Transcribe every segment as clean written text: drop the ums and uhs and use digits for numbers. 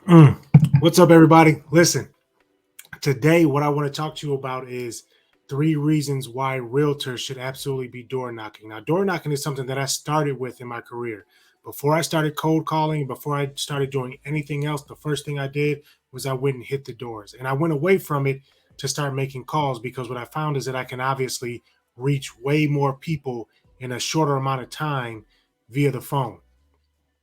Mm. What's up, everybody? Listen, today, what I want to talk to you about is three reasons why realtors should absolutely be door knocking. Now, door knocking is something that I started with in my career. Before I started cold calling, before I started doing anything else, the first thing I did was I went and hit the doors. And I went away from it to start making calls because what I found is that I can obviously reach way more people in a shorter amount of time via the phone.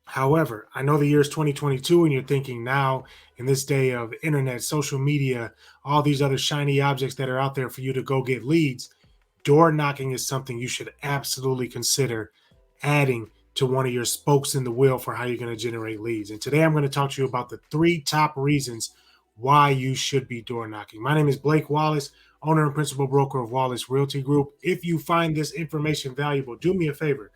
However, I know the year is 2022, and you're thinking now, in this day of internet, social media, all these other shiny objects that are out there for you to go get leads, door knocking is something you should absolutely consider adding to one of your spokes in the wheel for how you're going to generate leads. And today I'm going to talk to you about the three top reasons why you should be door knocking. My name is Blake Wallace, owner and principal broker of Wallace Realty Group. If you find this information valuable, do me a favor,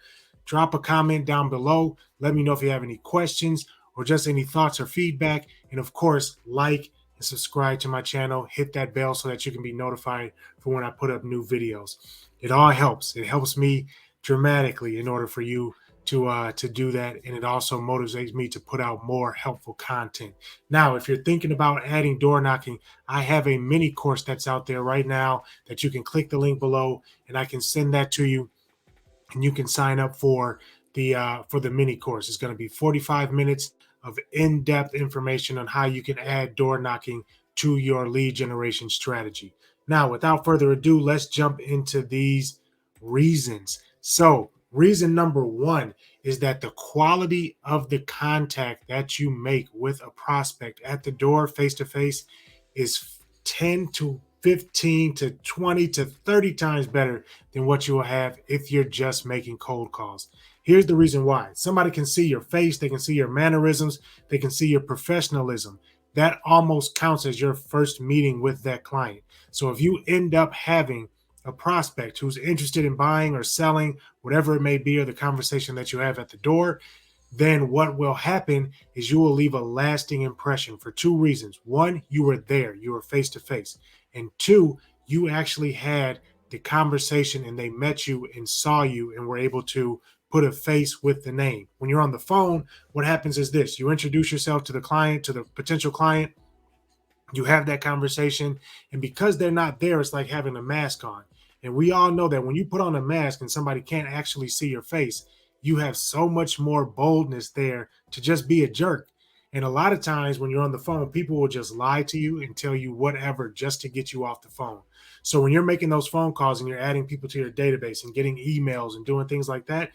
drop a comment down below. Let me know if you have any questions or just any thoughts or feedback. And of course, like and subscribe to my channel. Hit that bell so that you can be notified for when I put up new videos. It all helps. It helps me dramatically in order for you to do that, and it also motivates me to put out more helpful content. Now, if you're thinking about adding door knocking, I have a mini course that's out there right now that you can click the link below, and I can send that to you, and you can sign up for the mini course. It's going to be 45 minutes of in-depth information on how you can add door knocking to your lead generation strategy. Now, without further ado, let's jump into these reasons. So, reason number one is that the quality of the contact that you make with a prospect at the door face to face is 10 to 15 to 20 to 30 times better than what you will have if you're just making cold calls. Here's the reason why. Somebody can see your face, they can see your mannerisms, they can see your professionalism. That almost counts as your first meeting with that client. So if you end up having a prospect who's interested in buying or selling, whatever it may be, or the conversation that you have at the door, then what will happen is you will leave a lasting impression for two reasons. One, you were there, you were face to face. And two, you actually had the conversation and they met you and saw you and were able to put a face with the name. When you're on the phone, what happens is this: you introduce yourself to the client, to the potential client, you have that conversation, and because they're not there, it's like having a mask on. And we all know that when you put on a mask and somebody can't actually see your face, you have so much more boldness there to just be a jerk. And a lot of times when you're on the phone, people will just lie to you and tell you whatever just to get you off the phone. So when you're making those phone calls and you're adding people to your database and getting emails and doing things like that,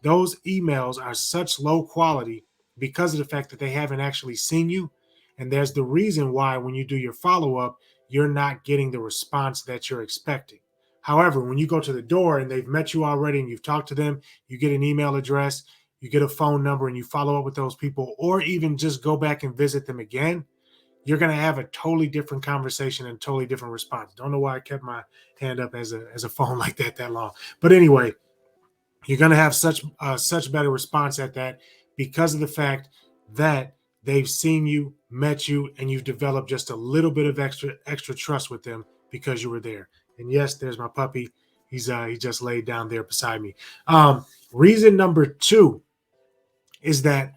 those emails are such low quality because of the fact that they haven't actually seen you. And there's the reason why when you do your follow up, you're not getting the response that you're expecting. However, when you go to the door and they've met you already and you've talked to them, you get an email address, you get a phone number, and you follow up with those people, or even just go back and visit them again, you're going to have a totally different conversation and totally different response. Don't know why I kept my hand up as a phone like that long. But anyway, you're going to have such better response at that because of the fact that they've seen you, met you, and you've developed just a little bit of extra trust with them because you were there. And yes, there's my puppy. He just laid down there beside me. Reason number two is that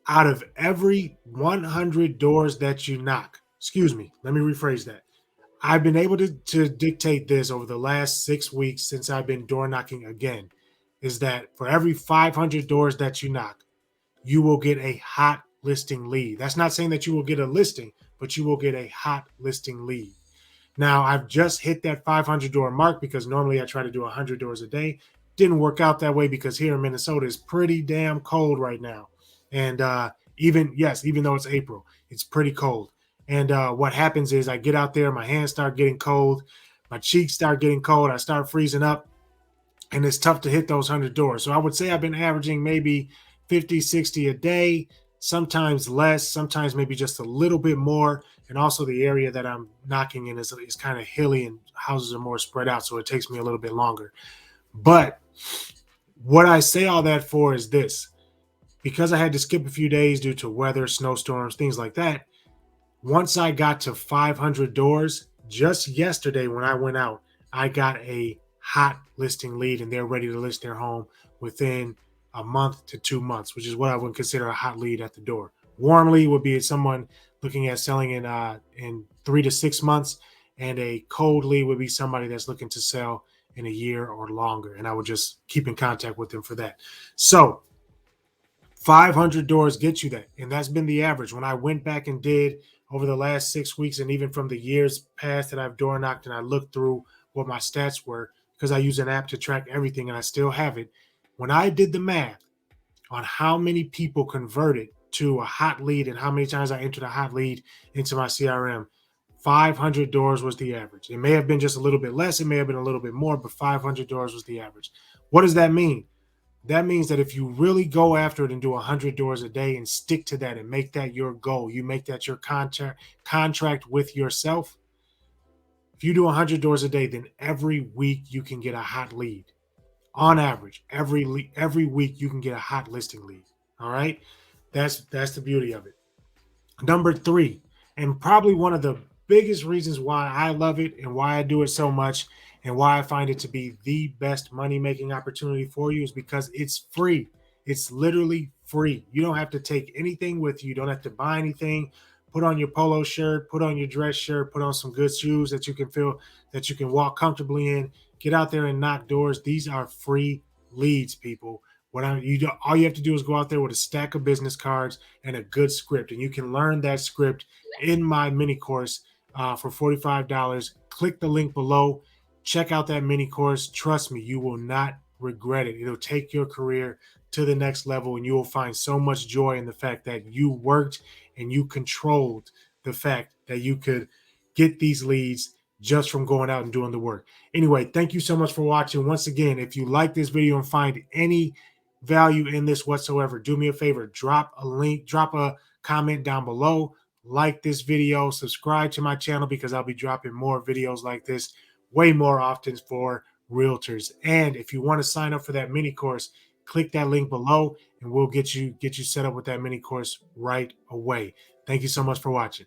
out of every 100 doors that you knock, excuse me, let me rephrase that. I've been able to dictate this over the last 6 weeks since I've been door knocking again, is that for every 500 doors that you knock, you will get a hot listing lead. That's not saying that you will get a listing, but you will get a hot listing lead. Now, I've just hit that 500 door mark because normally I try to do 100 doors a day. Didn't work out that way because here in Minnesota is pretty damn cold right now. And even though it's April, it's pretty cold. And what happens is I get out there, my hands start getting cold, my cheeks start getting cold, I start freezing up, and it's tough to hit those 100 doors. So I would say I've been averaging maybe 50, 60 a day, sometimes less, sometimes maybe just a little bit more. And also the area that I'm knocking in is kind of hilly and houses are more spread out. So it takes me a little bit longer. But what I say all that for is this: because I had to skip a few days due to weather, snowstorms, things like that, once I got to 500 doors, just yesterday when I went out, I got a hot listing lead and they're ready to list their home within a month to 2 months, which is what I would consider a hot lead at the door. Warm lead would be someone looking at selling in 3 to 6 months, and a cold lead would be somebody that's looking to sell in a year or longer. And I would just keep in contact with them for that. So 500 doors get you that. And that's been the average. When I went back and did over the last 6 weeks, and even from the years past that I've door knocked, and I looked through what my stats were, because I use an app to track everything and I still have it. When I did the math on how many people converted to a hot lead and how many times I entered a hot lead into my CRM, 500 doors was the average. It may have been just a little bit less, it may have been a little bit more, but 500 doors was the average. What does that mean? That means that if you really go after it and do 100 doors a day and stick to that and make that your goal, you make that your contract with yourself. If you do 100 doors a day, then every week you can get a hot lead. On average, every week you can get a hot listing lead. All right, that's the beauty of it. Number three, and probably one of the biggest reasons why I love it and why I do it so much and why I find it to be the best money making opportunity for you, is because it's free. It's literally free. You don't have to take anything with you. You don't have to buy anything. Put on your polo shirt, put on your dress shirt, put on some good shoes that you can feel that you can walk comfortably in. Get out there and knock doors. These are free leads, people. All you have to do is go out there with a stack of business cards and a good script, and you can learn that script in my mini course for $45. Click the link below. Check out that mini course. Trust me, you will not regret it. It'll take your career to the next level, and you will find so much joy in the fact that you worked and you controlled the fact that you could get these leads just from going out and doing the work. Anyway, thank you so much for watching. Once again, if you like this video and find any value in this whatsoever, do me a favor, drop a comment down below, like this video, subscribe to my channel, because I'll be dropping more videos like this way more often for realtors. And if you want to sign up for that mini course, click that link below and we'll get you set up with that mini course right away. Thank you so much for watching.